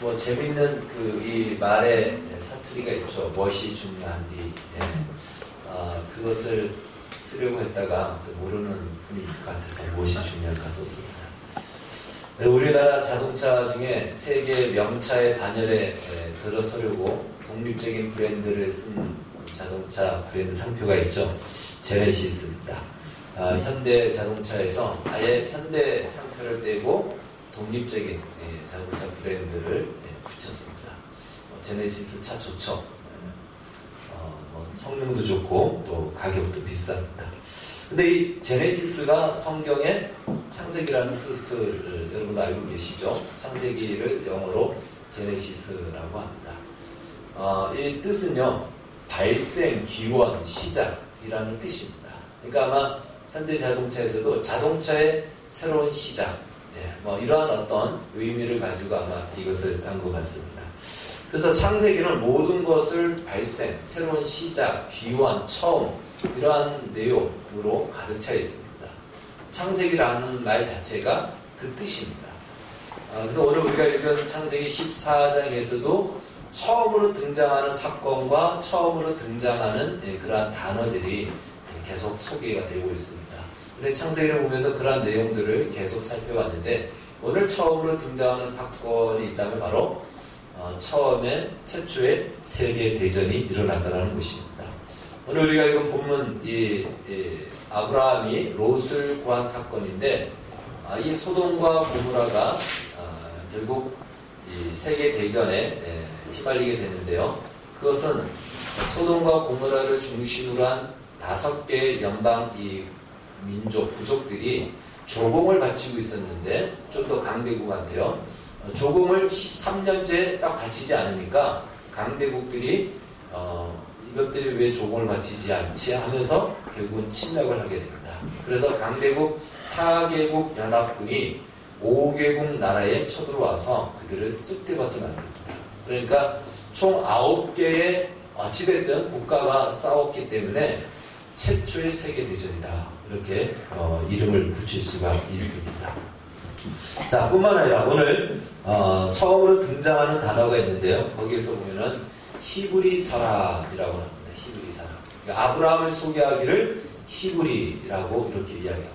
뭐 재밌는 이 말에 사투리가 있죠. 무엇이 중요한디. 그것을 쓰려고 했다가 또 모르는 분이 있을 것 같아서 무엇이 중요할까 썼습니다. 우리나라 자동차 중에 세계 명차의 반열에 들어서려고 독립적인 브랜드를 쓴 자동차 브랜드 상표가 있죠. 제네시스입니다. 현대 자동차에서 아예 현대 상표를 떼고 독립적인 자동차 브랜드를 붙였습니다. 제네시스 차 좋죠. 성능도 좋고 또 가격도 비쌉니다. 근데 이 제네시스가 성경에 창세기라는 뜻을 여러분 알고 계시죠? 창세기를 영어로 제네시스라고 합니다. 이 뜻은요, 발생, 기원, 시작이라는 뜻입니다. 그러니까 아마 현대 자동차에서도 자동차의 새로운 시작, 이러한 어떤 의미를 가지고 아마 이것을 한 것 같습니다. 그래서 창세기는 모든 것을 발생, 새로운 시작, 기원, 처음 이러한 내용으로 가득 차 있습니다. 창세기라는 말 자체가 그 뜻입니다. 그래서 오늘 우리가 읽은 창세기 14장에서도 처음으로 등장하는 사건과 처음으로 등장하는 그러한 단어들이 계속 소개가 되고 있습니다. 우리 창세기를 보면서 그러한 내용들을 계속 살펴봤는데 오늘 처음으로 등장하는 사건이 있다면 바로 처음에 최초의 세계대전이 일어났다는 것입니다. 오늘 우리가 읽은 본문 아브라함이 롯을 구한 사건인데 이 소돔과 고모라가 결국 이 세계대전에 휘말리게 되는데요. 그것은 소돔과 고모라를 중심으로 한 5개의 연방 민족, 부족들이 조공을 바치고 있었는데 좀 더 강대국한테요. 조공을 13년째 딱 바치지 않으니까 강대국들이 이것들이 왜 조공을 바치지 않지 하면서 결국은 침략을 하게 됩니다. 그래서 강대국 4개국 연합군이 5개국 나라에 쳐들어와서 그들을 쑥대밭을 만듭니다. 그러니까 총 9개의 어찌됐든 국가가 싸웠기 때문에 최초의 세계대전이다. 이렇게 이름을 붙일 수가 있습니다. 자, 뿐만 아니라 오늘 처음으로 등장하는 단어가 있는데요. 거기에서 보면은 히브리 사람이라고 합니다. 히브리 사람. 그러니까 아브라함을 소개하기를 히브리라고 이렇게 이야기합니다.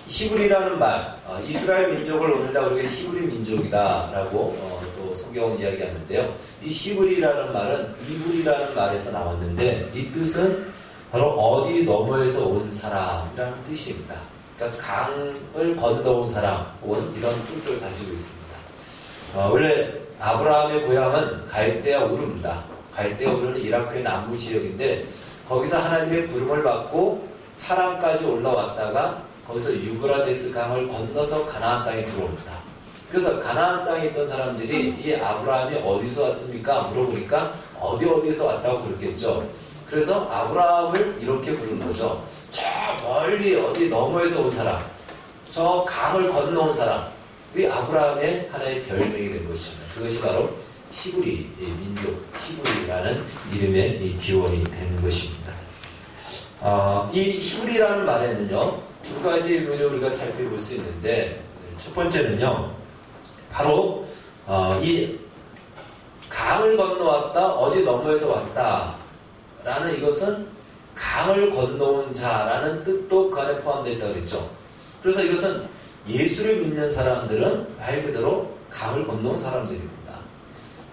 히브리라는 말, 이스라엘 민족을 오늘날 우리가 히브리 민족이다라고 또 성경은 이야기하는데요. 이 히브리라는 말은 이브리라는 말에서 나왔는데 이 뜻은 바로 어디 너머에서 온 사람이라는 뜻입니다. 그러니까 강을 건너온 사람 혹은 이런 뜻을 가지고 있습니다. 원래 아브라함의 고향은 갈대아 우르입니다. 갈대아 우르는 이라크의 남부 지역인데 거기서 하나님의 부름을 받고 하란까지 올라왔다가 거기서 유브라데스 강을 건너서 가나안 땅에 들어옵니다. 그래서 가나안 땅에 있던 사람들이 이 아브라함이 어디서 왔습니까? 물어보니까 어디에서 왔다고 그랬겠죠. 그래서 아브라함을 이렇게 부르는 거죠. 저 멀리 어디 너머에서 온 사람, 저 강을 건너온 사람, 이 아브라함의 하나의 별명이 된 것입니다. 그것이 바로 히브리 민족, 히브리라는 이름의 이 기원이 되는 것입니다. 이 히브리라는 말에는요, 2가지 의미를 우리가 살펴볼 수 있는데, 첫 번째는요, 바로 이 강을 건너왔다, 어디 너머에서 왔다 라는 이것은 강을 건너온 자라는 뜻도 그 안에 포함되어 있다고 그랬죠. 그래서 이것은 예수를 믿는 사람들은 말 그대로 강을 건너온 사람들입니다.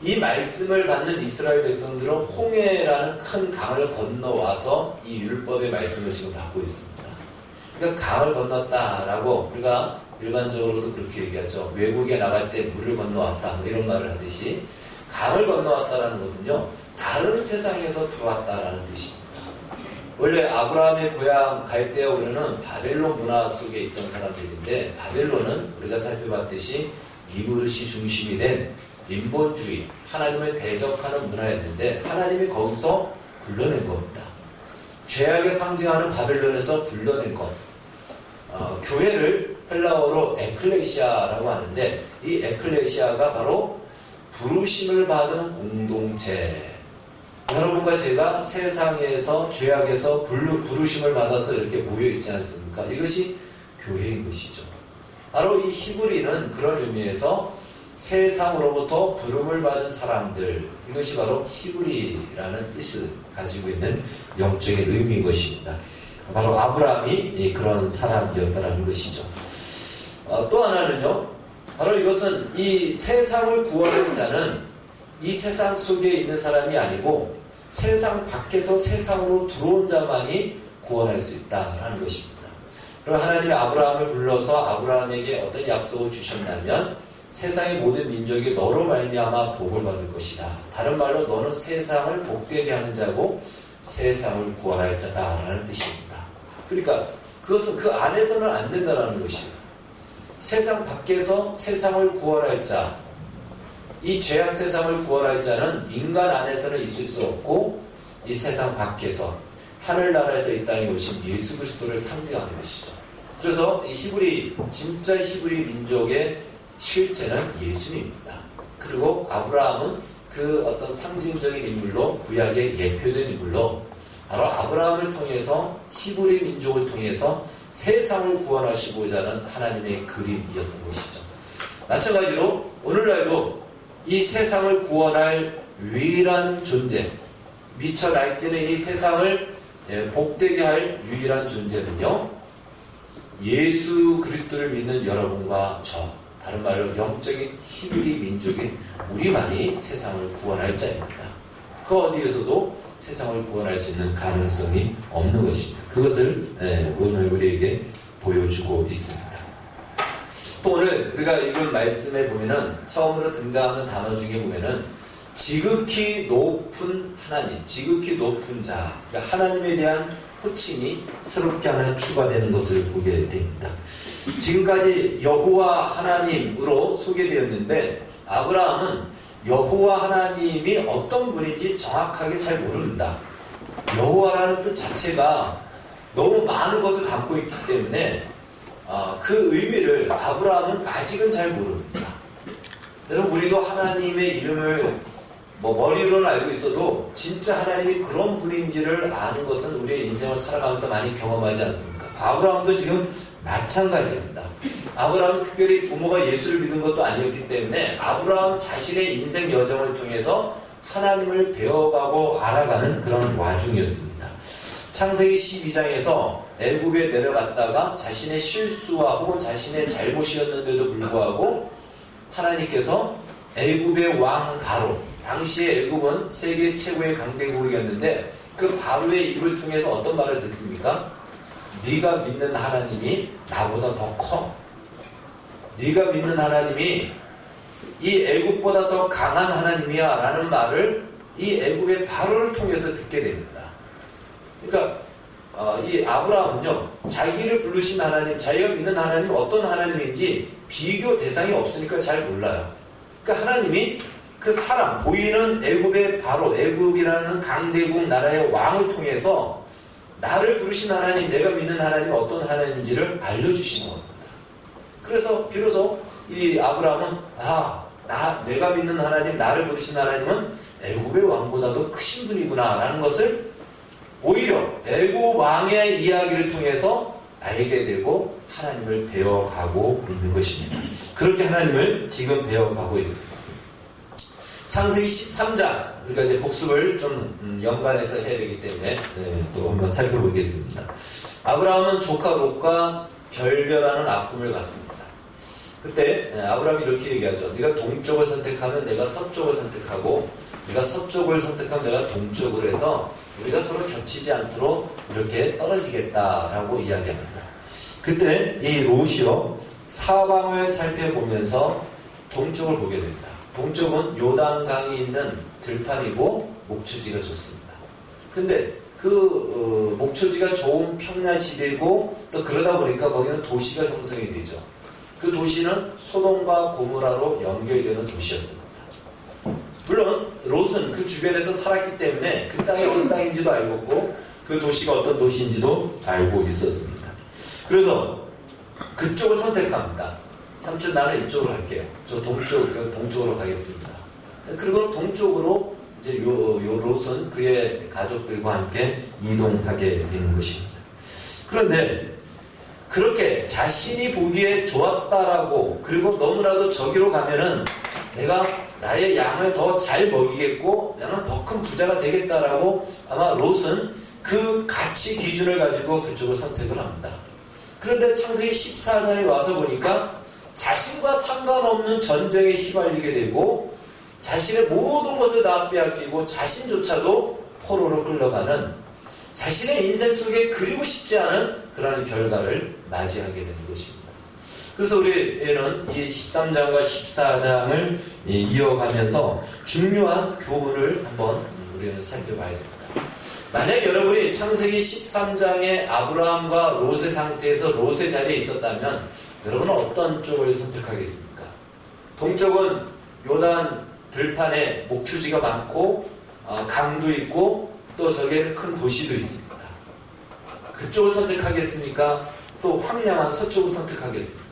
이 말씀을 받는 이스라엘 백성들은 홍해라는 큰 강을 건너와서 이 율법의 말씀을 지금 받고 있습니다. 그러니까 강을 건넜다라고 우리가 일반적으로도 그렇게 얘기하죠. 외국에 나갈 때 물을 건너왔다 이런 말을 하듯이 강을 건너왔다라는 것은요, 다른 세상에서 들어왔다라는 뜻입니다. 원래 아브라함의 고향 갈대아 우르는 바벨론 문화 속에 있던 사람들인데 바벨론은 우리가 살펴봤듯이 니무르시 중심이 된 인본주의, 하나님을 대적하는 문화였는데 하나님이 거기서 불러낸 겁니다. 죄악의 상징하는 바벨론에서 불러낸 것. 교회를 헬라어로 에클레시아라고 하는데 이 에클레시아가 바로 부르심을 받은 공동체. 여러분과 제가 세상에서 죄악에서 부르심을 받아서 이렇게 모여있지 않습니까? 이것이 교회인 것이죠. 바로 이 히브리는 그런 의미에서 세상으로부터 부름을 받은 사람들, 이것이 바로 히브리라는 뜻을 가지고 있는 영적인 의미인 것입니다. 바로 아브라함이 그런 사람이었다는 것이죠. 또 하나는요, 바로 이것은 이 세상을 구원할 자는 이 세상 속에 있는 사람이 아니고 세상 밖에서 세상으로 들어온 자만이 구원할 수 있다라는 것입니다. 그리고 하나님이 아브라함을 불러서 아브라함에게 어떤 약속을 주셨냐면 세상의 모든 민족이 너로 말미암아 복을 받을 것이다. 다른 말로 너는 세상을 복되게 하는 자고 세상을 구원할 자다라는 뜻입니다. 그러니까 그것은 그 안에서는 안 된다는 것이에요. 세상 밖에서 세상을 구원할 자, 이 죄악 세상을 구원할 자는 인간 안에서는 있을 수 없고 이 세상 밖에서 하늘나라에서 이 땅에 오신 예수 그리스도를 상징하는 것이죠. 그래서 이 진짜 히브리 민족의 실체는 예수님입니다. 그리고 아브라함은 그 어떤 상징적인 인물로 구약의 예표된 인물로 바로 아브라함을 통해서 히브리 민족을 통해서 세상을 구원하시고자 하는 하나님의 그림이었던 것이죠. 마찬가지로 오늘날도 이 세상을 구원할 유일한 존재, 미처 날뛰는 이 세상을 복되게 할 유일한 존재는요, 예수 그리스도를 믿는 여러분과 저, 다른 말로 영적인 히브리 민족인 우리만이 세상을 구원할 자입니다. 그 어디에서도 세상을 구원할 수 있는 가능성이 없는 것입니다. 그것을 오늘 우리에게 보여주고 있습니다. 또 오늘 우리가 이런 말씀에 보면은 처음으로 등장하는 단어 중에 보면은 지극히 높은 하나님, 지극히 높은 자, 그러니까 하나님에 대한 호칭이 새롭게 하나 추가되는 것을 보게 됩니다. 지금까지 여호와 하나님으로 소개되었는데 아브라함은 여호와 하나님이 어떤 분인지 정확하게 잘 모릅니다. 여호와라는 뜻 자체가 너무 많은 것을 담고 있기 때문에 그 의미를 아브라함은 아직은 잘 모릅니다. 여러분, 우리도 하나님의 이름을 머리로는 알고 있어도 진짜 하나님이 그런 분인지를 아는 것은 우리의 인생을 살아가면서 많이 경험하지 않습니까? 아브라함도 지금 마찬가지입니다. 아브라함은 특별히 부모가 예수를 믿은 것도 아니었기 때문에 아브라함 자신의 인생 여정을 통해서 하나님을 배워가고 알아가는 그런 와중이었습니다. 창세기 12장에서 애굽에 내려갔다가 자신의 실수와 혹은 자신의 잘못이었는데도 불구하고 하나님께서 애굽의 왕 바로, 당시에 애굽은 세계 최고의 강대국이었는데 그 바로의 입을 통해서 어떤 말을 듣습니까? 네가 믿는 하나님이 나보다 더 커. 네가 믿는 하나님이 이 애굽보다 더 강한 하나님이야 라는 말을 이 애굽의 바로를 통해서 듣게 됩니다. 그러니까 이 아브라함은요, 자기를 부르신 하나님, 자기가 믿는 하나님이 어떤 하나님인지 비교 대상이 없으니까 잘 몰라요. 그러니까 하나님이 그 사람, 보이는 애굽의 바로, 애굽이라는 강대국 나라의 왕을 통해서 나를 부르신 하나님, 내가 믿는 하나님이 어떤 하나님인지를 알려주시는 겁니다. 그래서 비로소 이 아브라함은 내가 믿는 하나님, 나를 부르신 하나님은 애굽의 왕보다도 크신 분이구나 라는 것을 오히려 애굽 왕의 이야기를 통해서 알게 되고 하나님을 배워가고 있는 것입니다. 그렇게 하나님을 지금 배워가고 있습니다. 창세기 13장, 우리가 이제 복습을 좀 연관해서 해야 되기 때문에 또 한번 살펴보겠습니다. 아브라함은 조카 롯과 별별하는 아픔을 갖습니다. 그때 아브라함이 이렇게 얘기하죠. 네가 동쪽을 선택하면 내가 서쪽을 선택하고 네가 서쪽을 선택하면 내가 동쪽으로 해서 우리가 서로 겹치지 않도록 이렇게 떨어지겠다라고 이야기합니다. 그때 이 롯이요, 사방을 살펴보면서 동쪽을 보게 됩니다. 동쪽은 요단강이 있는 들판이고 목초지가 좋습니다. 근데 그 목초지가 좋은 평야지대고 또 그러다 보니까 거기는 도시가 형성이 되죠. 그 도시는 소돔과 고모라로 연결이 되는 도시였습니다. 물론 롯은 그 주변에서 살았기 때문에 그 땅이 어느 땅인지도 알고 있고 그 도시가 어떤 도시인지도 알고 있었습니다. 그래서 그쪽을 선택합니다. 삼촌, 나는 이쪽으로 갈게요. 저 동쪽으로 가겠습니다. 그리고 동쪽으로 이제 요 롯은 그의 가족들과 함께 이동하게 되는 것입니다. 그런데 그렇게 자신이 보기에 좋았다라고, 그리고 너무나도 저기로 가면은 내가 나의 양을 더 잘 먹이겠고 나는 더 큰 부자가 되겠다라고 아마 롯은 그 가치 기준을 가지고 그쪽을 선택을 합니다. 그런데 창세기 14장에 와서 보니까 자신과 상관없는 전쟁에 휘말리게 되고 자신의 모든 것을 다 빼앗기고 자신조차도 포로로 끌려가는 자신의 인생 속에 그리고 싶지 않은 그러한 결과를 맞이하게 되는 것입니다. 그래서 우리는 이 13장과 14장을 이어가면서 중요한 교훈을 한번 우리는 살펴봐야 됩니다. 만약 여러분이 창세기 13장의 아브라함과 롯의 상태에서 롯의 자리에 있었다면 여러분은 어떤 쪽을 선택하겠습니까? 동쪽은 요단 들판에 목초지가 많고 강도 있고 또 저기에는 큰 도시도 있습니다. 그쪽을 선택하겠습니까? 또 황량한 서쪽을 선택하겠습니까?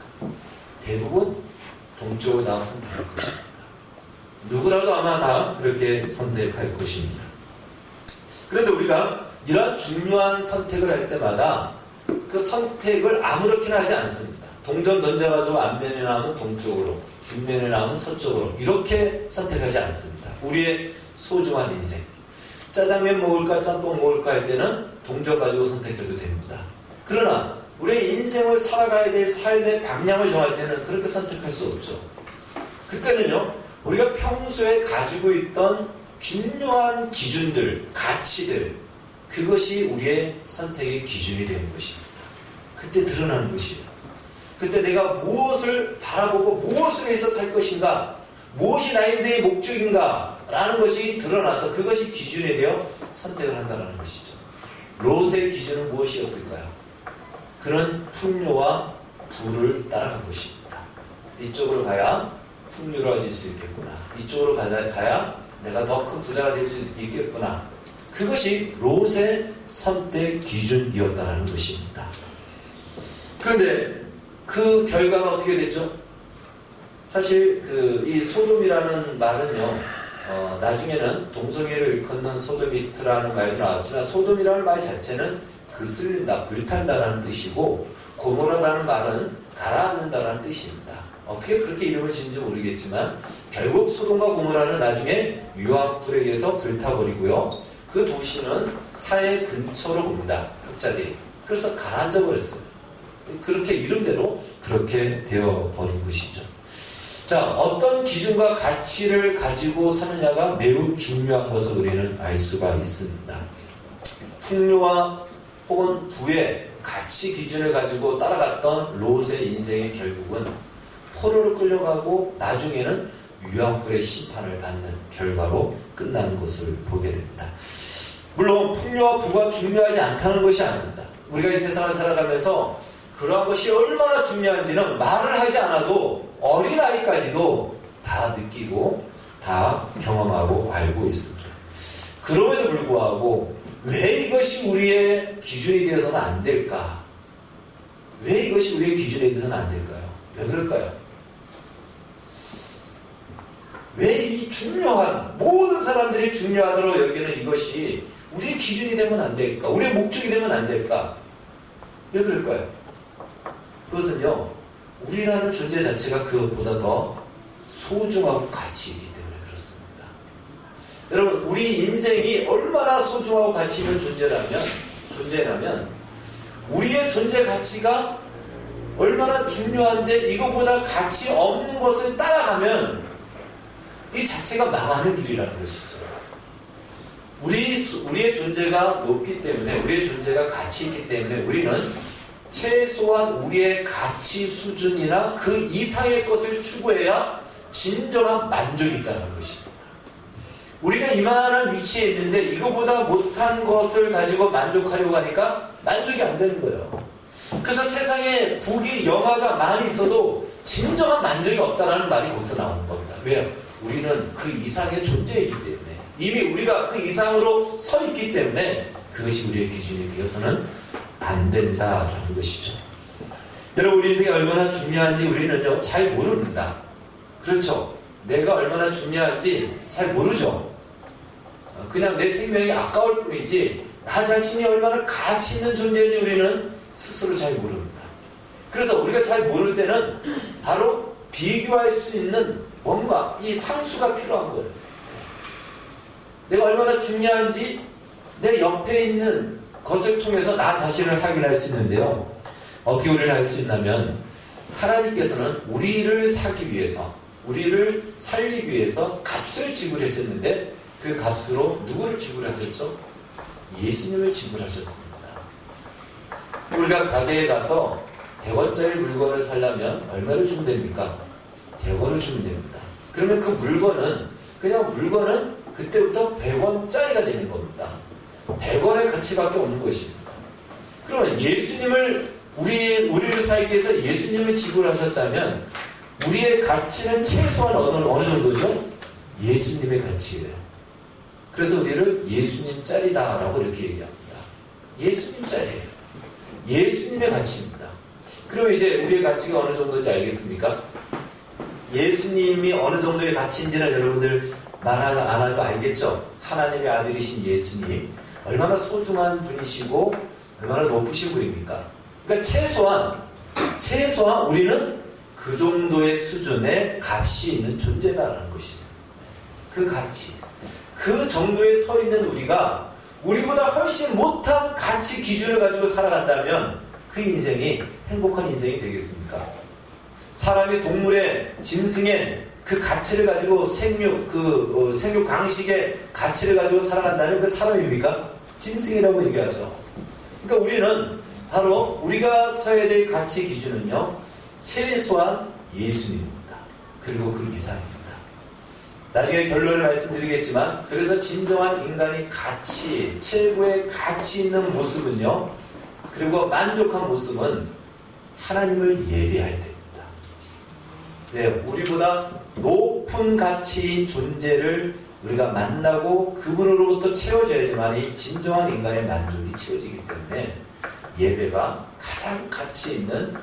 대부분 동쪽을 다 선택할 것입니다. 누구라도 아마 다 그렇게 선택할 것입니다. 그런데 우리가 이러한 중요한 선택을 할 때마다 그 선택을 아무렇게나 하지 않습니다. 동전 던져가지고 앞면에 나오면 동쪽으로, 뒷면에 나오면 서쪽으로 이렇게 선택하지 않습니다. 우리의 소중한 인생. 짜장면 먹을까 짬뽕 먹을까 할 때는 동전 가지고 선택해도 됩니다. 그러나 우리의 인생을 살아가야 될 삶의 방향을 정할 때는 그렇게 선택할 수 없죠. 그때는요, 우리가 평소에 가지고 있던 중요한 기준들, 가치들, 그것이 우리의 선택의 기준이 되는 것입니다. 그때 드러나는 것이에요. 그때 내가 무엇을 바라보고 무엇을 위해서 살 것인가, 무엇이 나의 인생의 목적인가 라는 것이 드러나서 그것이 기준이 되어 선택을 한다는 것이죠. 롯의 기준은 무엇이었을까요? 그는 풍요와 부를 따라간 것입니다. 이쪽으로 가야 풍요로워질 수 있겠구나. 이쪽으로 가야 내가 더 큰 부자가 될 수 있겠구나. 그것이 롯의 선택 기준이었다는 것입니다. 그런데 그 결과는 어떻게 됐죠? 사실 이 소돔이라는 말은요, 나중에는 동성애를 일컫는 소도미스트라는 말도 나왔지만 소돔이라는 말 자체는 그슬린다, 불탄다라는 뜻이고 고모라라는 말은 가라앉는다라는 뜻입니다. 어떻게 그렇게 이름을 지은지 모르겠지만 결국 소돔과 고모라는 나중에 유황불에 의해서 불타버리고요. 그 도시는 사해 근처로 옵니다. 흑자들이. 그래서 가라앉아 버렸어요. 그렇게 이름대로 그렇게 되어버린 것이죠. 자, 어떤 기준과 가치를 가지고 사느냐가 매우 중요한 것을 우리는 알 수가 있습니다. 풍요와 혹은 부의 가치 기준을 가지고 따라갔던 롯의 인생의 결국은 포로로 끌려가고 나중에는 유황불의 심판을 받는 결과로 끝나는 것을 보게 됩니다. 물론 풍요와 부가 중요하지 않다는 것이 아닙니다. 우리가 이 세상을 살아가면서 그러한 것이 얼마나 중요한지는 말을 하지 않아도 어린아이까지도 다 느끼고 다 경험하고 알고 있습니다. 그럼에도 불구하고 왜 이것이 우리의 기준이 되어서는 안 될까? 왜 이것이 우리의 기준이 되어서는 안 될까요? 왜 그럴까요? 왜 이 중요한, 모든 사람들이 중요하도록 여기는 이것이 우리의 기준이 되면 안 될까? 우리의 목적이 되면 안 될까? 왜 그럴까요? 그것은요, 우리라는 존재 자체가 그것보다 더 소중하고 가치 있기 때문에 그렇습니다. 여러분, 우리 인생이 얼마나 소중하고 가치 있는 존재라면 우리의 존재 가치가 얼마나 중요한데 이것보다 가치 없는 것을 따라가면 이 자체가 망하는 길이라는 것이죠. 우리의 존재가 높기 때문에, 우리의 존재가 가치 있기 때문에 우리는 최소한 우리의 가치 수준이나 그 이상의 것을 추구해야 진정한 만족이 있다는 것입니다. 우리가 이만한 위치에 있는데 이거보다 못한 것을 가지고 만족하려고 하니까 만족이 안 되는 거예요. 그래서 세상에 부귀 영화가 많이 있어도 진정한 만족이 없다는 말이 거기서 나오는 겁니다. 왜요? 우리는 그 이상의 존재이기 때문에, 이미 우리가 그 이상으로 서 있기 때문에 그것이 우리의 기준이 되어서는 안 된다라는 것이죠. 여러분, 우리 인생이 얼마나 중요한지 우리는요, 잘 모릅니다. 그렇죠? 내가 얼마나 중요한지 잘 모르죠. 그냥 내 생명이 아까울 뿐이지 나 자신이 얼마나 가치 있는 존재인지 우리는 스스로 잘 모릅니다. 그래서 우리가 잘 모를 때는 바로 비교할 수 있는 뭔가 이 상수가 필요한 거예요. 내가 얼마나 중요한지 내 옆에 있는 것을 통해서 나 자신을 확인할 수 있는데요. 어떻게 우리를 할 수 있냐면 하나님께서는 우리를 사기 위해서, 우리를 살리기 위해서 값을 지불하셨는데 그 값으로 누구를 지불하셨죠? 예수님을 지불하셨습니다. 우리가 가게에 가서 100원짜리 물건을 사려면 얼마를 주면 됩니까? 100원을 주면 됩니다. 그러면 그 물건은 그냥 물건은 그때부터 100원짜리가 되는 겁니다. 100원의 가치밖에 없는 것입니다. 그러면 예수님을 우리를 살기 위해서 예수님을 지불하셨다면 우리의 가치는 최소한 어느 정도죠? 예수님의 가치예요. 그래서 우리를 예수님짜리다라고 이렇게 얘기합니다. 예수님짜리예요. 예수님의 가치입니다. 그럼 이제 우리의 가치가 어느 정도인지 알겠습니까? 예수님이 어느 정도의 가치인지는 여러분들 안 해도 알겠죠? 하나님의 아들이신 예수님 얼마나 소중한 분이시고 얼마나 높으신 분입니까? 그러니까 최소한 우리는 그 정도의 수준의 값이 있는 존재다라는 것이에요. 그 가치, 그 정도에 서 있는 우리가 우리보다 훨씬 못한 가치 기준을 가지고 살아간다면 그 인생이 행복한 인생이 되겠습니까? 사람이 동물의 짐승의 그 가치를 가지고 생육 강식의 가치를 가지고 살아간다면 그 사람입니까? 짐승이라고 얘기하죠. 그러니까 우리는 바로 우리가 서야 될 가치 기준은요, 최소한 예수님입니다. 그리고 그 이상입니다. 나중에 결론을 말씀드리겠지만, 그래서 진정한 인간의 가치, 최고의 가치 있는 모습은요, 그리고 만족한 모습은 하나님을 예배할 때입니다. 네, 우리보다 높은 가치인 존재를 우리가 만나고 그분으로부터 채워져야지만이 진정한 인간의 만족이 채워지기 때문에 예배가 가장 가치 있는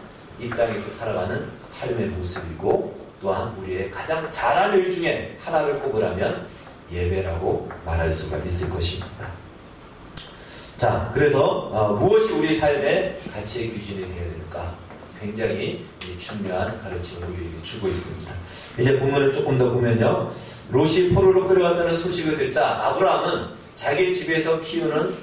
이 땅에서 살아가는 삶의 모습이고, 또한 우리의 가장 잘하는 일 중에 하나를 꼽으라면 예배라고 말할 수가 있을 것입니다. 자, 그래서 무엇이 우리 삶의 가치의 기준이 되어야 될까? 굉장히 중요한 가르침을 우리에게 주고 있습니다. 이제 본문을 조금 더 보면요, 롯이 포로로 끌려갔다는 소식을 듣자 아브라함은 자기 집에서 길렀던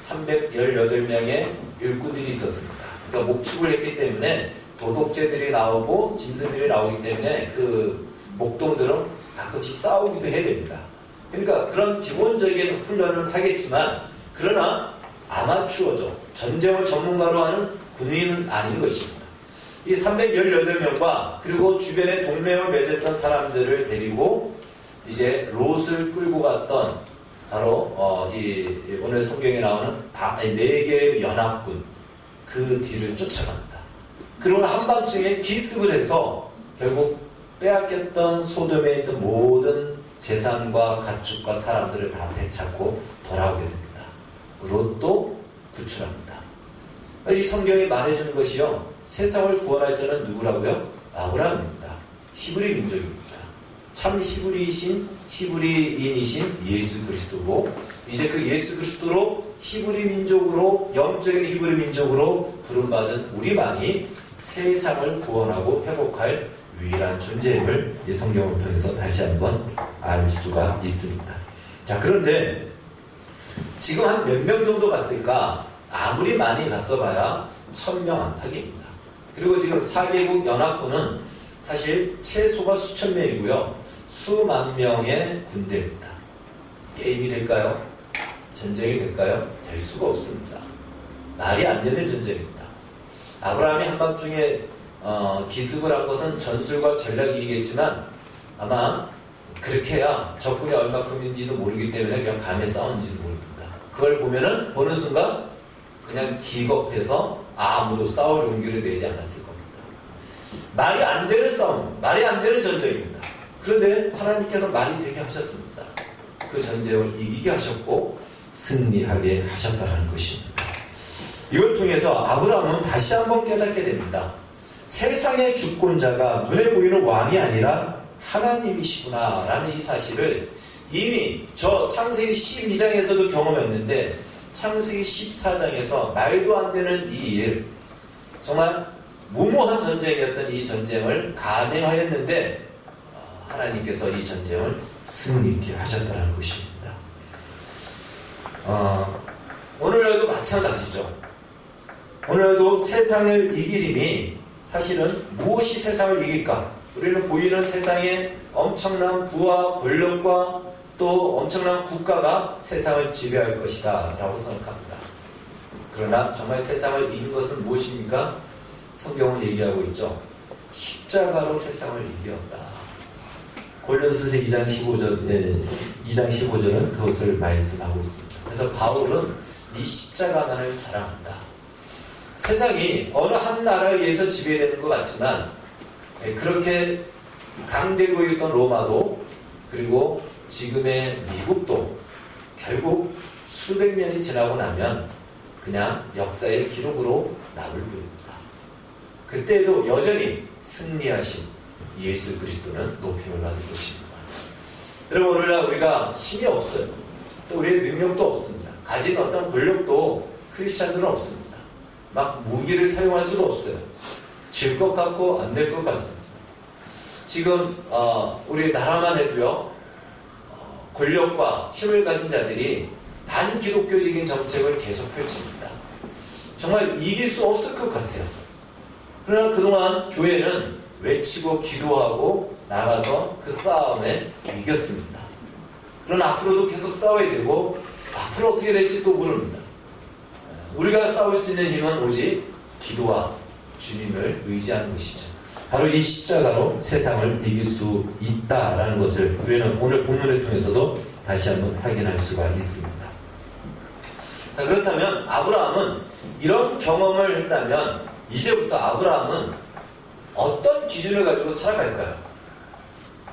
318명의 일꾼들이 있었습니다. 그러니까 목축을 했기 때문에 도둑제들이 나오고 짐승들이 나오기 때문에 그 목동들은 가끔씩 싸우기도 해야 됩니다. 그러니까 그런 기본적인 훈련은 하겠지만, 그러나 아마추어죠. 전쟁을 전문가로 하는 군인은 아닌 것입니다. 이 318명과 그리고 주변에 동맹을 맺었던 사람들을 데리고 이제 롯을 끌고 갔던 바로 오늘 성경에 나오는 4개의 연합군, 그 뒤를 쫓아갑니다. 그리고 한밤중에 기습을 해서 결국 빼앗겼던 소돔에 있던 모든 재산과 가축과 사람들을 다 되찾고 돌아오게 됩니다. 롯도 구출합니다. 이 성경이 말해주는 것이요, 세상을 구원할 자는 누구라고요? 아브라함입니다. 히브리 민족입니다. 참 히브리인이신 예수 그리스도고, 이제 그 예수 그리스도로 히브리 민족으로, 영적인 히브리 민족으로 부름받은 우리만이 세상을 구원하고 회복할 유일한 존재임을 이 성경을 통해서 다시 한번 알 수가 있습니다. 자, 그런데 지금 한 몇 명 정도 갔을까? 아무리 많이 갔어봐야 1000명 안팎입니다. 그리고 지금 4개국 연합군은 사실 최소가 수천 명이고요, 수만 명의 군대입니다. 게임이 될까요? 전쟁이 될까요? 될 수가 없습니다. 말이 안 되는 전쟁입니다. 아브라함이 한밤중에 기습을 한 것은 전술과 전략이겠지만 아마 그렇게 해야 적군이 얼마큼인지도 모르기 때문에 그냥 밤에 싸우는지도 모릅니다. 그걸 보는 순간 그냥 기겁해서 아무도 싸울 용기를 내지 않았을 겁니다. 말이 안 되는 싸움, 말이 안 되는 전쟁입니다. 그런데 하나님께서 말이 되게 하셨습니다. 그 전쟁을 이기게 하셨고 승리하게 하셨다는 것입니다. 이걸 통해서 아브라함은 다시 한번 깨닫게 됩니다. 세상의 주권자가 눈에 보이는 왕이 아니라 하나님이시구나 라는 이 사실을 이미 저 창세기 12장에서도 경험했는데, 창세기 14장에서 말도 안 되는 이 일, 정말 무모한 전쟁이었던 이 전쟁을 감행하였는데 하나님께서 이 전쟁을 승리케 하셨다는 것입니다. 오늘날도 마찬가지죠. 오늘날도 세상을 이길 힘이 사실은 무엇이 세상을 이길까? 우리는 보이는 세상에 엄청난 부와 권력과 또 엄청난 국가가 세상을 지배할 것이다 라고 생각합니다. 그러나 정말 세상을 이긴 것은 무엇입니까? 성경은 얘기하고 있죠. 십자가로 세상을 이겼다. 골로새서 2장 15절은 그것을 말씀하고 있습니다. 그래서 바울은 이 십자가만을 자랑한다. 세상이 어느 한 나라에 의해서 지배되는 것 같지만 그렇게 강대국이었던 로마도 그리고 지금의 미국도 결국 수백 년이 지나고 나면 그냥 역사의 기록으로 남을 뿐입니다. 그때에도 여전히 승리하신 예수 그리스도는 높임을 받을 것입니다. 여러분, 오늘날 우리가 힘이 없어요. 또 우리의 능력도 없습니다. 가진 어떤 권력도 크리스찬들은 없습니다. 막 무기를 사용할 수도 없어요. 질 것 같고 안 될 것 같습니다. 지금 우리 나라만 해도요, 권력과 힘을 가진 자들이 반기독교적인 정책을 계속 펼칩니다. 정말 이길 수 없을 것 같아요. 그러나 그동안 교회는 외치고 기도하고 나가서 그 싸움에 이겼습니다. 그러나 앞으로도 계속 싸워야 되고 앞으로 어떻게 될지 또 모릅니다. 우리가 싸울 수 있는 힘은 오직 기도와 주님을 의지하는 것이죠. 바로 이 십자가로 세상을 이길 수 있다라는 것을 우리는 오늘 본문을 통해서도 다시 한번 확인할 수가 있습니다. 자, 그렇다면 아브라함은 이런 경험을 했다면 이제부터 아브라함은 어떤 기준을 가지고 살아갈까요?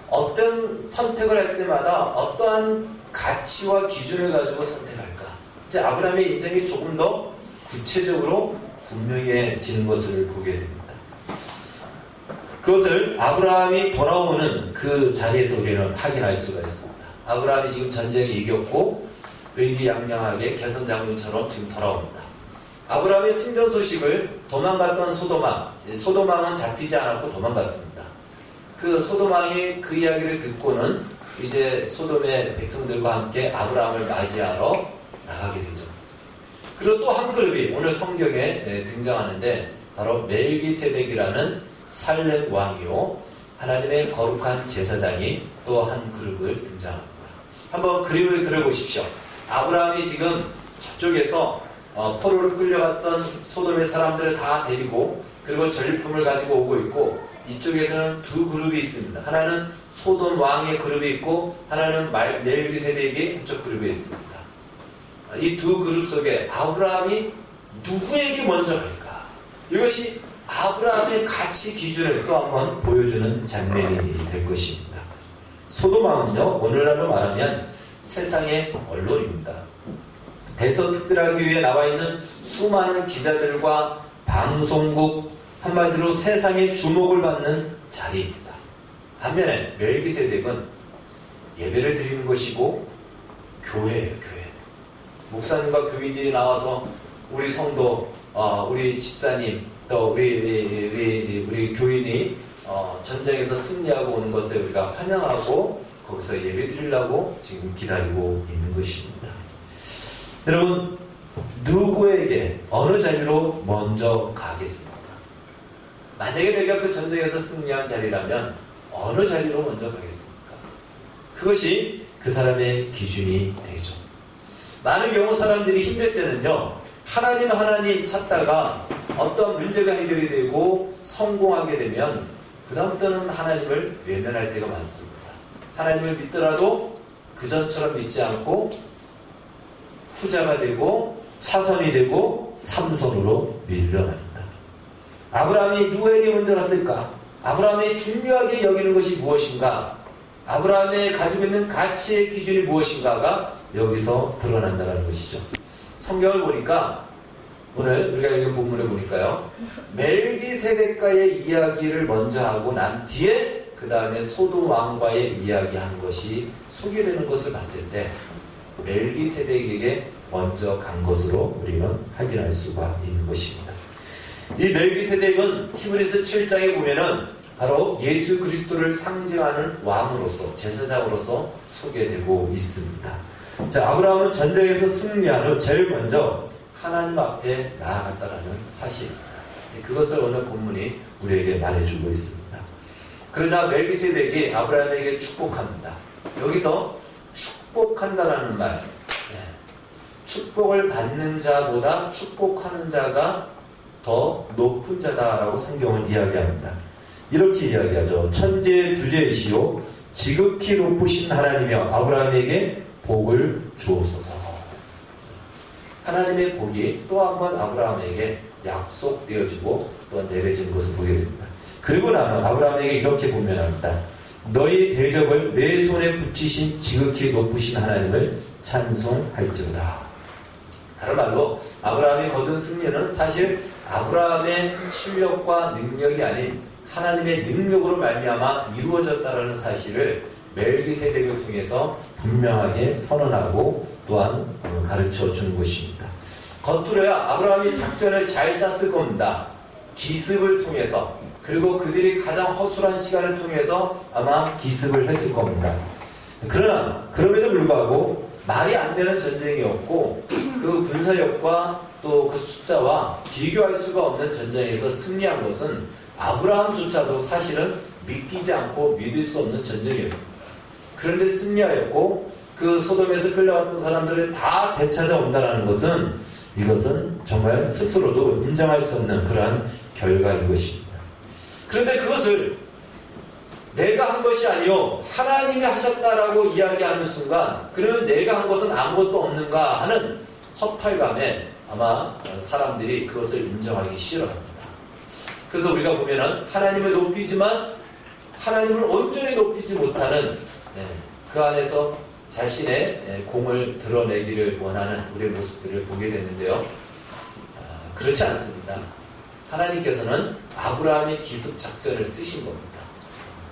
어떤 선택을 할 때마다 어떠한 가치와 기준을 가지고 선택할까? 이제 아브라함의 인생이 조금 더 구체적으로 분명해지는 것을 보게 됩니다. 그것을 아브라함이 돌아오는 그 자리에서 우리는 확인할 수가 있습니다. 아브라함이 지금 전쟁에 이겼고 의기양양하게 개선장군처럼 지금 돌아옵니다. 아브라함의 승전 소식을 도망갔던 소돔왕은 잡히지 않았고 도망갔습니다. 그 소돔왕이 그 이야기를 듣고는 이제 소돔의 백성들과 함께 아브라함을 맞이하러 나가게 되죠. 그리고 또 한 그룹이 오늘 성경에 등장하는데 바로 멜기세덱이라는 살렘 왕이요 하나님의 거룩한 제사장이 또 한 그룹을 등장합니다. 한번 그림을 그려보십시오. 아브라함이 지금 저쪽에서 포로로 끌려갔던 소돔의 사람들을 다 데리고 그리고 전리품을 가지고 오고 있고 이쪽에서는 두 그룹이 있습니다. 하나는 소돔 왕의 그룹이 있고 하나는 멜기세덱의 그쪽 그룹이 있습니다. 이 두 그룹 속에 아브라함이 누구에게 먼저 갈까? 이것이 아브라함의 가치 기준을 또 한번 보여주는 장면이 될 것입니다. 소돔 왕은요, 오늘날로 말하면 세상의 언론입니다. 대서특별하기위에 나와 있는 수많은 기자들과 방송국, 한마디로 세상의 주목을 받는 자리입니다. 반면에 멜기세덱은 예배를 드리는 것이고 교회예요, 교회. 목사님과 교인들이 나와서 우리 성도, 우리 집사님, 또 우리 교인이 전쟁에서 승리하고 오는 것을 우리가 환영하고 거기서 예배 드리려고 지금 기다리고 있는 것입니다. 여러분, 누구에게 어느 자리로 먼저 가겠습니까? 만약에 내가 그 전쟁에서 승리한 자리라면 어느 자리로 먼저 가겠습니까? 그것이 그 사람의 기준이 되죠. 많은 경우 사람들이 힘들 때는요, 하나님 찾다가 어떤 문제가 해결이 되고 성공하게 되면 그 다음부터는 하나님을 외면할 때가 많습니다. 하나님을 믿더라도 그전처럼 믿지 않고 후자가 되고 차선이 되고 삼선으로 밀려납니다. 아브라함이 누구에게 먼저 갔을까? 아브라함이 중요하게 여기는 것이 무엇인가? 아브라함이 가지고 있는 가치의 기준이 무엇인가가 여기서 드러난다는 것이죠. 성경을 보니까 오늘 우리가 읽은 본문을 보니까요, 멜기세덱과의 이야기를 먼저 하고 난 뒤에 그 다음에 소돔 왕과의 이야기하는 것이 소개되는 것을 봤을 때 멜기세덱에게 먼저 간 것으로 우리는 확인할 수가 있는 것입니다. 이 멜기세덱은 히브리서 7장에 보면은 바로 예수 그리스도를 상징하는 왕으로서, 제사장으로서 소개되고 있습니다. 자, 아브라함은 전쟁에서 승리한 후 제일 먼저 하나님 앞에 나아갔다라는 사실입니다. 그것을 오늘 본문이 우리에게 말해주고 있습니다. 그러자 멜기세덱이 아브라함에게 축복합니다. 여기서 축복한다라는 말, 축복을 받는 자보다 축복하는 자가 더 높은 자다라고 성경은 이야기합니다. 이렇게 이야기하죠. 천지의 주제이시오 지극히 높으신 하나님이여 아브라함에게 복을 주옵소서. 하나님의 복이 또 한 번 아브라함에게 약속되어지고 또한 내려진 것을 보게 됩니다. 그리고 나면 아브라함에게 이렇게 분명합니다. 너희 대적을 내 손에 붙이신 지극히 높으신 하나님을 찬송할지로다. 다른 말로 아브라함이 거둔 승리는 사실 아브라함의 실력과 능력이 아닌 하나님의 능력으로 말미암아 이루어졌다는 사실을 멜기세덱을 통해서 분명하게 선언하고 또한 가르쳐 주는 것입니다. 겉으로야 아브라함이 작전을 잘 짰을 겁니다. 기습을 통해서, 그리고 그들이 가장 허술한 시간을 통해서 아마 기습을 했을 겁니다. 그러나 그럼에도 불구하고 말이 안 되는 전쟁이었고 그 군사력과 또 그 숫자와 비교할 수가 없는 전쟁에서 승리한 것은 아브라함조차도 사실은 믿기지 않고 믿을 수 없는 전쟁이었습니다. 그런데 승리하였고 그 소돔에서 끌려갔던 사람들을 다 되찾아온다는 것은 이것은 정말 스스로도 인정할 수 없는 그러한 결과인 것입니다. 그런데 그것을 내가 한 것이 아니요 하나님이 하셨다라고 이야기하는 순간 그러면 내가 한 것은 아무것도 없는가 하는 허탈감에 아마 사람들이 그것을 인정하기 싫어합니다. 그래서 우리가 보면은 하나님을 높이지만 하나님을 온전히 높이지 못하는 그 안에서 자신의 공을 드러내기를 원하는 우리의 모습들을 보게 되는데요. 그렇지 않습니다. 하나님께서는 아브라함의 기습 작전을 쓰신 겁니다.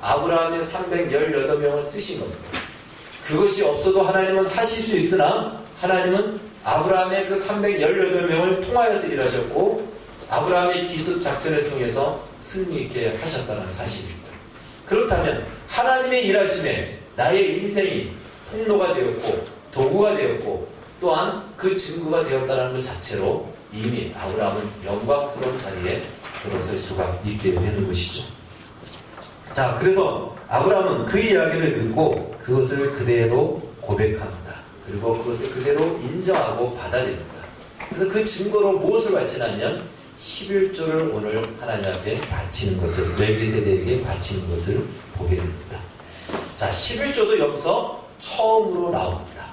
아브라함의 318명을 쓰신 겁니다. 그것이 없어도 하나님은 하실 수 있으나 하나님은 아브라함의 그 318명을 통하여서 일하셨고 아브라함의 기습 작전을 통해서 승리 있게 하셨다는 사실입니다. 그렇다면 하나님의 일하심에 나의 인생이 통로가 되었고 도구가 되었고 또한 그 증거가 되었다는 것 자체로 이미 아브라함은 영광스러운 자리에 들어설 수가 있게 되는 것이죠. 자, 그래서 아브라함은 그 이야기를 듣고 그것을 그대로 고백합니다. 그리고 그것을 그대로 인정하고 받아들입니다. 그래서 그 증거로 무엇을 바치냐면 11조를 오늘 하나님 앞에 바치는 것을, 멜기세덱에게 바치는 것을 보게 됩니다. 자, 11조도 여기서 처음으로 나옵니다.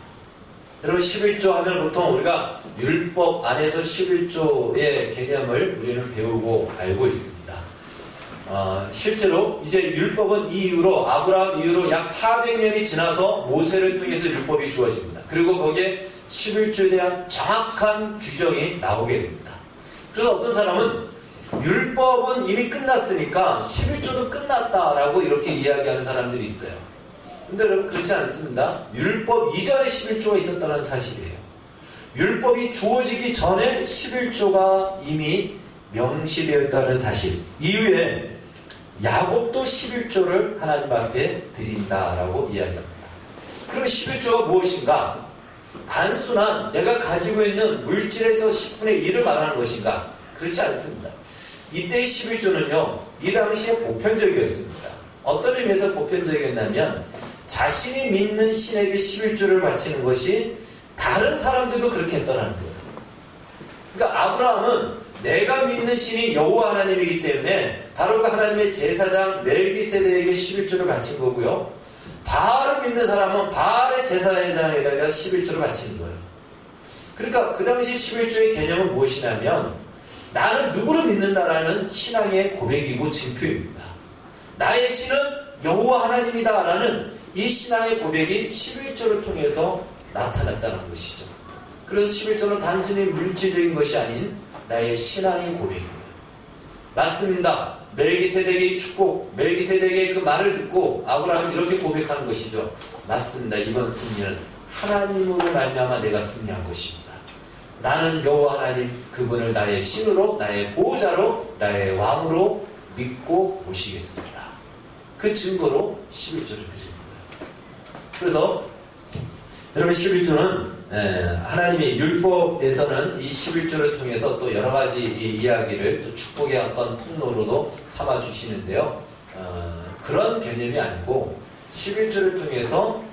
여러분 11조 하면 보통 우리가 율법 안에서 11조의 개념을 우리는 배우고 알고 있습니다. 실제로 이제 율법은 이 이후로 아브라함 이후로 약 400년이 지나서 모세를 통해서 율법이 주어집니다. 그리고 거기에 11조에 대한 정확한 규정이 나오게 됩니다. 그래서 어떤 사람은 율법은 이미 끝났으니까 11조도 끝났다라고 이렇게 이야기하는 사람들이 있어요. 근데 여러분 그렇지 않습니다. 율법 이전에 11조가 있었다는 사실이에요. 율법이 주어지기 전에 11조가 이미 명시되었다는 사실. 이후에 야곱도 11조를 하나님 앞에 드린다라고 이야기합니다. 그럼 11조가 무엇인가? 단순한 내가 가지고 있는 물질에서 10분의 1을 말하는 것인가? 그렇지 않습니다. 이때의 11조는요, 이 당시에 보편적이었습니다. 어떤 의미에서 보편적이었냐면 자신이 믿는 신에게 11조를 바치는 것이 다른 사람들도 그렇게 했더라는 거예요. 그러니까 아브라함은 내가 믿는 신이 여호와 하나님이기 때문에 바로 그 하나님의 제사장 멜기세덱에게 11조를 바친 거고요. 바알을 믿는 사람은 바알의 제사장에다가 11조를 바치는 거예요. 그러니까 그 당시 11조의 개념은 무엇이냐면 나는 누구를 믿는다라는 신앙의 고백이고 징표입니다. 나의 신은 여호와 하나님이다라는 이 신앙의 고백이 11조를 통해서 나타났다는 것이죠. 그래서 11조는 단순히 물질적인 것이 아닌 나의 신앙의 고백입니다. 맞습니다. 멜기세덱의 축복, 멜기세덱의 그 말을 듣고 아브라함이 이렇게 고백하는 것이죠. 맞습니다. 이번 승리는 하나님으로 말미암아 내가 승리한 것입니다. 나는 여호와 하나님 그분을 나의 신으로, 나의 보호자로, 나의 왕으로 믿고 모시겠습니다. 그 증거로 11조를 드리는 거예요. 그래서 여러분 11조는 하나님이 율법에서는 이 11조를 통해서 또 여러 가지 이야기를 또 축복의 어떤 통로로도 삼아 주시는데요. 그런 개념이 아니고 11조를 통해서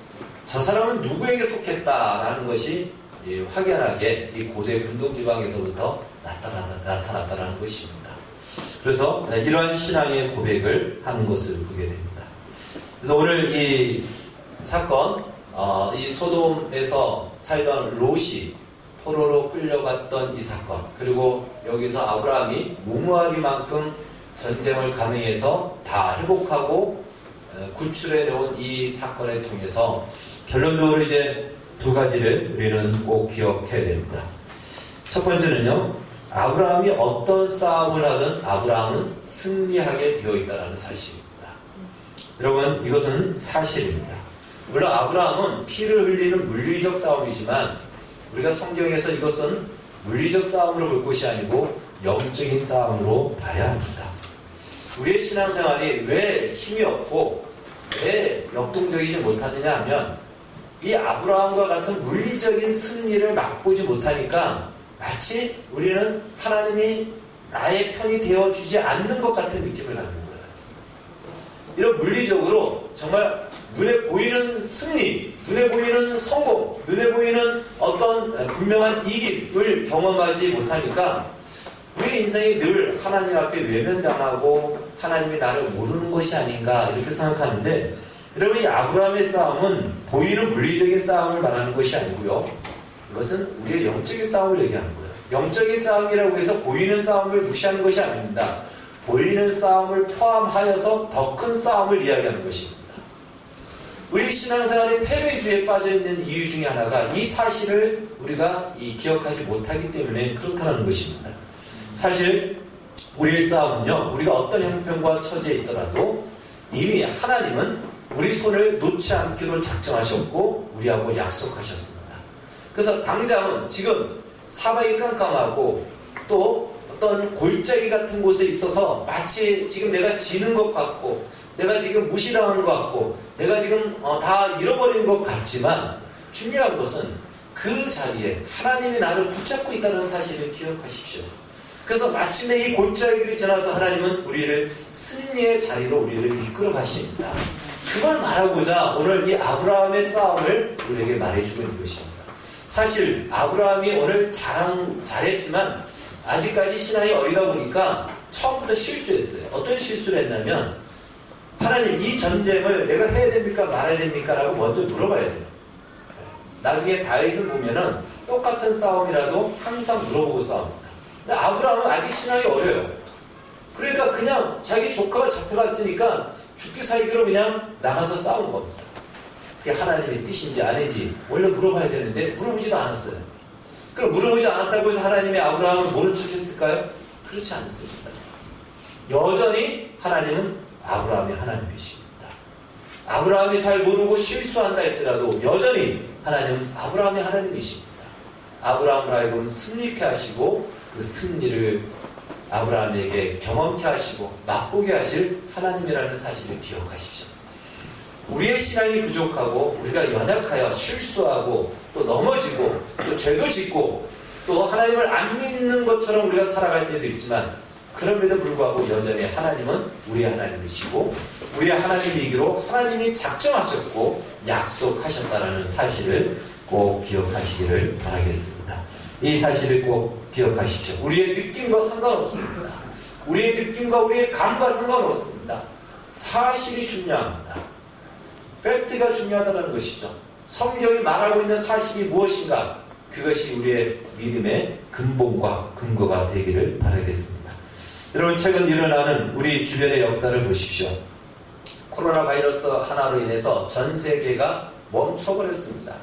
저 사람은 누구에게 속했다라는 것이 확연하게 이 고대 근동지방에서부터 나타났다는 것입니다. 그래서 이러한 신앙의 고백을 하는 것을 보게 됩니다. 그래서 오늘 이 사건, 이 소돔에서 살던 롯이 포로로 끌려갔던 이 사건, 그리고 여기서 아브라함이 무모하기만큼 전쟁을 감행해서 다 회복하고 구출해 놓은 이 사건을 통해서 결론적으로 이제 두 가지를 우리는 꼭 기억해야 됩니다. 첫 번째는요, 아브라함이 어떤 싸움을 하든 아브라함은 승리하게 되어 있다는 사실입니다. 여러분, 이것은 사실입니다. 물론 아브라함은 피를 흘리는 물리적 싸움이지만 우리가 성경에서 이것은 물리적 싸움으로 볼 것이 아니고 영적인 싸움으로 봐야 합니다. 우리의 신앙생활이 왜 힘이 없고 왜 역동적이지 못하느냐 하면 이 아브라함과 같은 물리적인 승리를 맛보지 못하니까 마치 우리는 하나님이 나의 편이 되어주지 않는 것 같은 느낌을 갖는 거예요. 이런 물리적으로 정말 눈에 보이는 승리, 눈에 보이는 성공, 눈에 보이는 어떤 분명한 이김을 경험하지 못하니까 우리의 인생이 늘 하나님 앞에 외면당하고 하나님이 나를 모르는 것이 아닌가 이렇게 생각하는데, 여러분, 이 아브라함의 싸움은 보이는 물리적인 싸움을 말하는 것이 아니고요, 이것은 우리의 영적인 싸움을 얘기하는 거예요. 영적인 싸움이라고 해서 보이는 싸움을 무시하는 것이 아닙니다. 보이는 싸움을 포함하여서 더 큰 싸움을 이야기하는 것입니다. 우리 신앙생활이 패배주의에 빠져있는 이유 중에 하나가 이 사실을 우리가 기억하지 못하기 때문에 그렇다는 것입니다. 사실 우리의 싸움은요, 우리가 어떤 형편과 처지에 있더라도 이미 하나님은 우리 손을 놓지 않기로 작정하셨고 우리하고 약속하셨습니다. 그래서 당장은 지금 사방이 깜깜하고 또 어떤 골짜기 같은 곳에 있어서 마치 지금 내가 지는 것 같고 내가 지금 무시당하는 것 같고 내가 지금 다 잃어버리는 것 같지만, 중요한 것은 그 자리에 하나님이 나를 붙잡고 있다는 사실을 기억하십시오. 그래서 마침내 이 골짜기를 지나서 하나님은 우리를 승리의 자리로 우리를 이끌어 가십니다. 그걸 말하고자 오늘 이 아브라함의 싸움을 우리에게 말해주고 있는 것입니다. 사실 아브라함이 오늘 잘했지만 아직까지 신앙이 어리다 보니까 처음부터 실수했어요. 어떤 실수를 했냐면, 하나님, 이 전쟁을 내가 해야 됩니까 말아야 됩니까 라고 먼저 물어봐야 돼요. 나중에 다윗을 보면은 똑같은 싸움이라도 항상 물어보고 싸웁니다. 근데 아브라함은 아직 신앙이 어려요. 그러니까 그냥 자기 조카가 잡혀갔으니까 죽기 살기로 그냥 나가서 싸운 겁니다. 그게 하나님의 뜻인지 아닌지 원래 물어봐야 되는데 물어보지도 않았어요. 그럼 물어보지 않았다고 해서 하나님이 아브라함을 모른 척 했을까요? 그렇지 않습니다. 여전히 하나님은 아브라함의 하나님이십니다. 아브라함이 잘 모르고 실수한다 할지라도 여전히 하나님은 아브라함의 하나님이십니다. 아브라함을 하여금 승리케 하시고 그 승리를 아브라함에게 경험케 하시고 맛보게 하실 하나님이라는 사실을 기억하십시오. 우리의 신앙이 부족하고 우리가 연약하여 실수하고 또 넘어지고 또 죄도 짓고 또 하나님을 안 믿는 것처럼 우리가 살아갈 때도 있지만, 그럼에도 불구하고 여전히 하나님은 우리의 하나님이시고 우리의 하나님이기로 하나님이 작정하셨고 약속하셨다는 사실을 꼭 기억하시기를 바라겠습니다. 이 사실을 꼭 기억하십시오. 우리의 느낌과 상관없습니다. 우리의 느낌과 우리의 감과 상관없습니다. 사실이 중요합니다. 팩트가 중요하다는 것이죠. 성경이 말하고 있는 사실이 무엇인가, 그것이 우리의 믿음의 근본과 근거가 되기를 바라겠습니다. 여러분, 최근 일어나는 우리 주변의 역사를 보십시오. 코로나 바이러스 하나로 인해서 전 세계가 멈춰버렸습니다.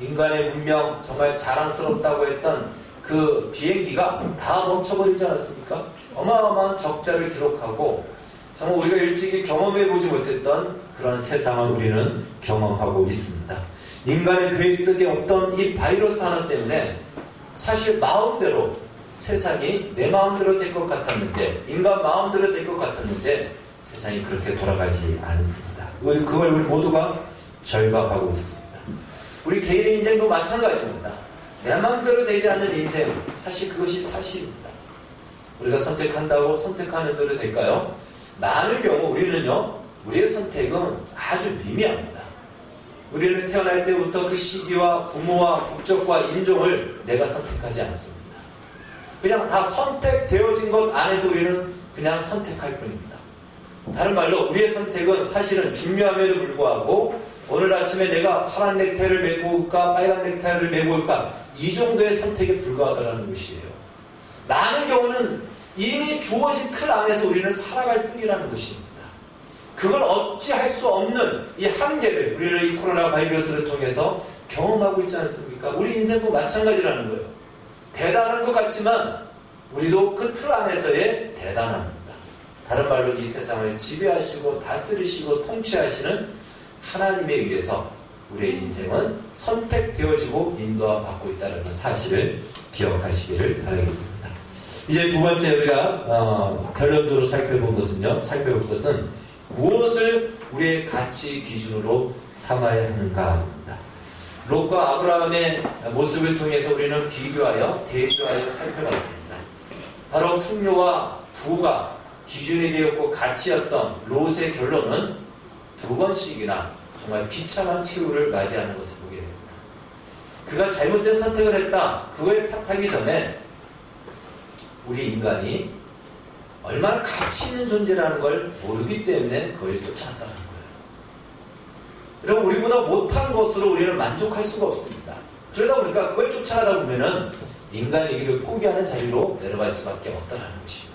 인간의 문명, 정말 자랑스럽다고 했던 그 비행기가 다 멈춰버리지 않았습니까? 어마어마한 적자를 기록하고 정말 우리가 일찍이 경험해보지 못했던 그런 세상을 우리는 경험하고 있습니다. 인간의 계획 속에 없던 이 바이러스 하나 때문에 사실 마음대로 세상이 내 마음대로 될 것 같았는데, 인간 마음대로 될 것 같았는데 세상이 그렇게 돌아가지 않습니다. 그걸 우리 모두가 절박하고 있습니다. 우리 개인의 인생도 마찬가지입니다. 내 마음대로 되지 않는 인생, 사실 그것이 사실입니다. 우리가 선택한다고 선택하는 대로 될까요? 많은 경우 우리는요, 우리의 선택은 아주 미미합니다. 우리는 태어날 때부터 그 시기와 부모와 국적과 인종을 내가 선택하지 않습니다. 그냥 다 선택되어진 것 안에서 우리는 그냥 선택할 뿐입니다. 다른 말로 우리의 선택은 사실은 중요함에도 불구하고 오늘 아침에 내가 파란 넥타이를 메고 올까 빨간 넥타이를 메고 올까 이 정도의 선택에 불과하다는 것이에요. 많은 경우는 이미 주어진 틀 안에서 우리는 살아갈 뿐이라는 것입니다. 그걸 어찌할 수 없는 이 한계를 우리는 이 코로나 바이러스를 통해서 경험하고 있지 않습니까? 우리 인생도 마찬가지라는 거예요. 대단한 것 같지만 우리도 그 틀 안에서의 대단합니다. 다른 말로 이 세상을 지배하시고 다스리시고 통치하시는 하나님에 의해서 우리의 인생은 선택되어지고 인도함 받고 있다는 사실을 기억하시기를 바라겠습니다. 이제 두 번째 우리가 결론적으로 살펴볼 것은 무엇을 우리의 가치 기준으로 삼아야 하는가입니다. 롯과 아브라함의 모습을 통해서 우리는 비교하여 대조하여 살펴봤습니다. 바로 풍요와 부가 기준이 되었고 가치였던 롯의 결론은 두 번씩이나 정말 비참한 최후를 맞이하는 것을 보게 됩니다. 그가 잘못된 선택을 했다. 그걸 탓하기 전에 우리 인간이 얼마나 가치 있는 존재라는 걸 모르기 때문에 그걸 쫓아왔다는 거예요. 여러분, 우리보다 못한 것으로 우리는 만족할 수가 없습니다. 그러다 보니까 그걸 쫓아가다 보면은 인간의 길을 포기하는 자리로 내려갈 수밖에 없다는 것입니다.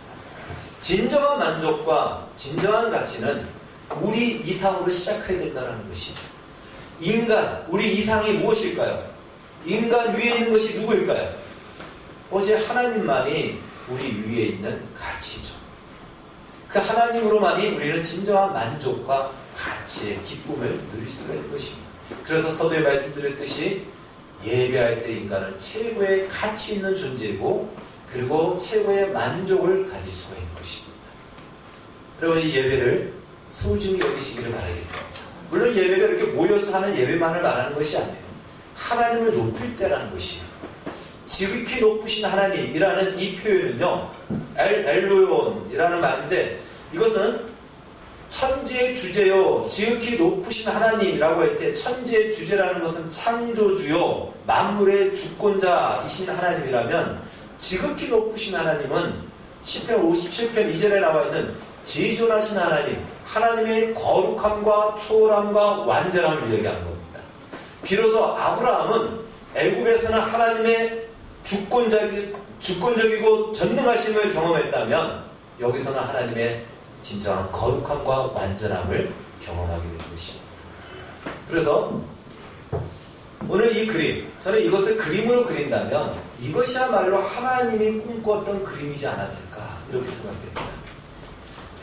진정한 만족과 진정한 가치는 우리 이상으로 시작해야 된다는 것입니다. 인간, 우리 이상이 무엇일까요? 인간 위에 있는 것이 누구일까요? 오직 하나님만이 우리 위에 있는 가치죠. 그 하나님으로만이 우리는 진정한 만족과 가치의 기쁨을 누릴 수가 있는 것입니다. 그래서 서두에 말씀드렸듯이 예배할 때 인간은 최고의 가치 있는 존재이고 그리고 최고의 만족을 가질 수가 있는 것입니다. 여러분, 이 예배를 소중히 여기시기를 바라겠습니다. 물론 예배가 이렇게 모여서 하는 예배만을 말하는 것이 아니에요. 하나님을 높일 때라는 것이에요. 지극히 높으신 하나님이라는 이 표현은요, 엘로온이라는 말인데 이것은 천지의 주제요, 지극히 높으신 하나님이라고 할 때 천지의 주제라는 것은 창조주요, 만물의 주권자이신 하나님이라면 지극히 높으신 하나님은 시편 57편 2절에 나와 있는 지존하신 하나님, 하나님의 거룩함과 초월함과 완전함을 이야기하는 겁니다. 비로소 아브라함은 애굽에서는 하나님의 주권적이고 전능하심을 경험했다면 여기서는 하나님의 진정한 거룩함과 완전함을 경험하게 된 것입니다. 그래서 오늘 이 그림, 저는 이것을 그림으로 그린다면 이것이야말로 하나님이 꿈꿨던 그림이지 않았을까 이렇게 생각됩니다.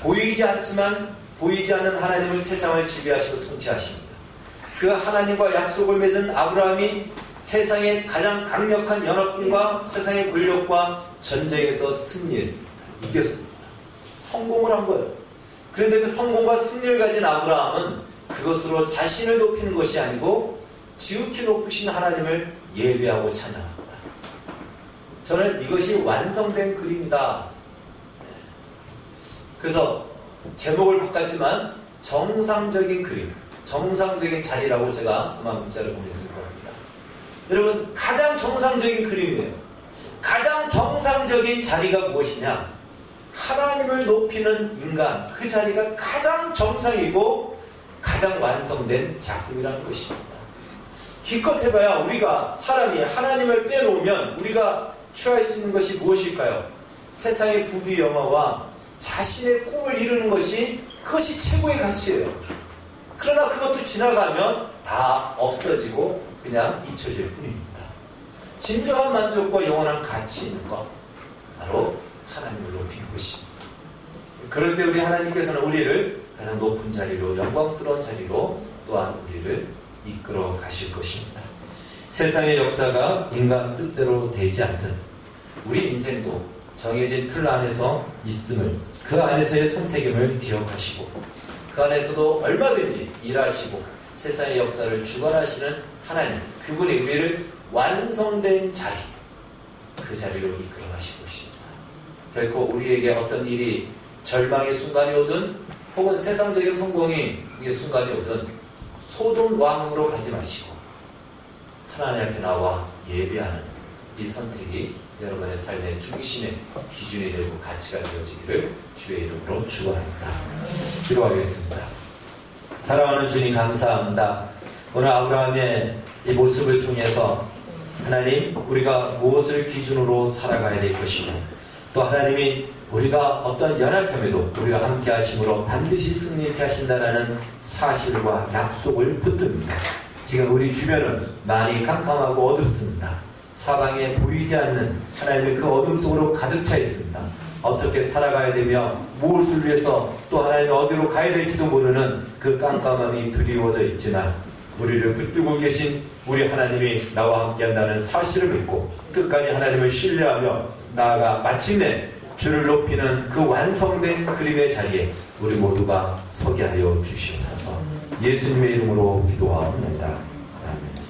보이지 않지만 보이지 않는 하나님을 세상을 지배하시고 통치하십니다. 그 하나님과 약속을 맺은 아브라함이 세상의 가장 강력한 연합군과 세상의 권력과 전쟁에서 승리했습니다. 이겼습니다. 성공을 한 거예요. 그런데 그 성공과 승리를 가진 아브라함은 그것으로 자신을 높이는 것이 아니고 지극히 높으신 하나님을 예배하고 찬양합니다. 저는 이것이 완성된 그림이다. 그래서 제목을 바꿨지만 정상적인 그림, 정상적인 자리라고 제가 아마 문자를 보냈을 겁니다. 여러분, 가장 정상적인 그림이에요. 가장 정상적인 자리가 무엇이냐? 하나님을 높이는 인간, 그 자리가 가장 정상이고 가장 완성된 작품이라는 것입니다. 기껏 해봐야 우리가 사람이 하나님을 빼놓으면 우리가 취할 수 있는 것이 무엇일까요? 세상의 부귀 영화와 자신의 꿈을 이루는 것이 그것이 최고의 가치예요. 그러나 그것도 지나가면 다 없어지고 그냥 잊혀질 뿐입니다. 진정한 만족과 영원한 가치 있는 것, 바로 하나님을 높이는 것입니다. 그럴 때 우리 하나님께서는 우리를 가장 높은 자리로, 영광스러운 자리로 또한 우리를 이끌어 가실 것입니다. 세상의 역사가 인간 뜻대로 되지 않듯 우리 인생도 정해진 틀 안에서 있음을, 그 안에서의 선택임을 기억하시고 그 안에서도 얼마든지 일하시고 세상의 역사를 주관하시는 하나님, 그분의 우리를 완성된 자리, 그 자리로 이끌어 가시고 계십니다. 결코 우리에게 어떤 일이 절망의 순간이 오든 혹은 세상적인 성공의 순간이 오든 소돔 왕으로 가지 마시고 하나님 앞에 나와 예배하는 이 선택이 여러분의 삶의 중심의 기준이 되고 가치가 되어지기를 주의 이름으로 축원합니다. 기도하겠습니다. 사랑하는 주님, 감사합니다. 오늘 아브라함의 이 모습을 통해서 하나님, 우리가 무엇을 기준으로 살아가야 될 것이고 또 하나님이 우리가 어떤 연약함에도 우리가 함께 하심으로 반드시 승리케 하신다라는 사실과 약속을 붙듭니다. 지금 우리 주변은 많이 깜깜하고 어둡습니다. 사방에 보이지 않는 하나님의 그 어둠 속으로 가득 차 있습니다. 어떻게 살아가야 되며 무엇을 위해서 또 하나님이 어디로 가야 될지도 모르는 그 깜깜함이 두려워져 있지만 우리를 붙들고 계신 우리 하나님이 나와 함께한다는 사실을 믿고 끝까지 하나님을 신뢰하며 나아가 마침내 주를 높이는 그 완성된 그림의 자리에 우리 모두가 서게 하여 주시옵소서. 예수님의 이름으로 기도하옵나이다. 아멘.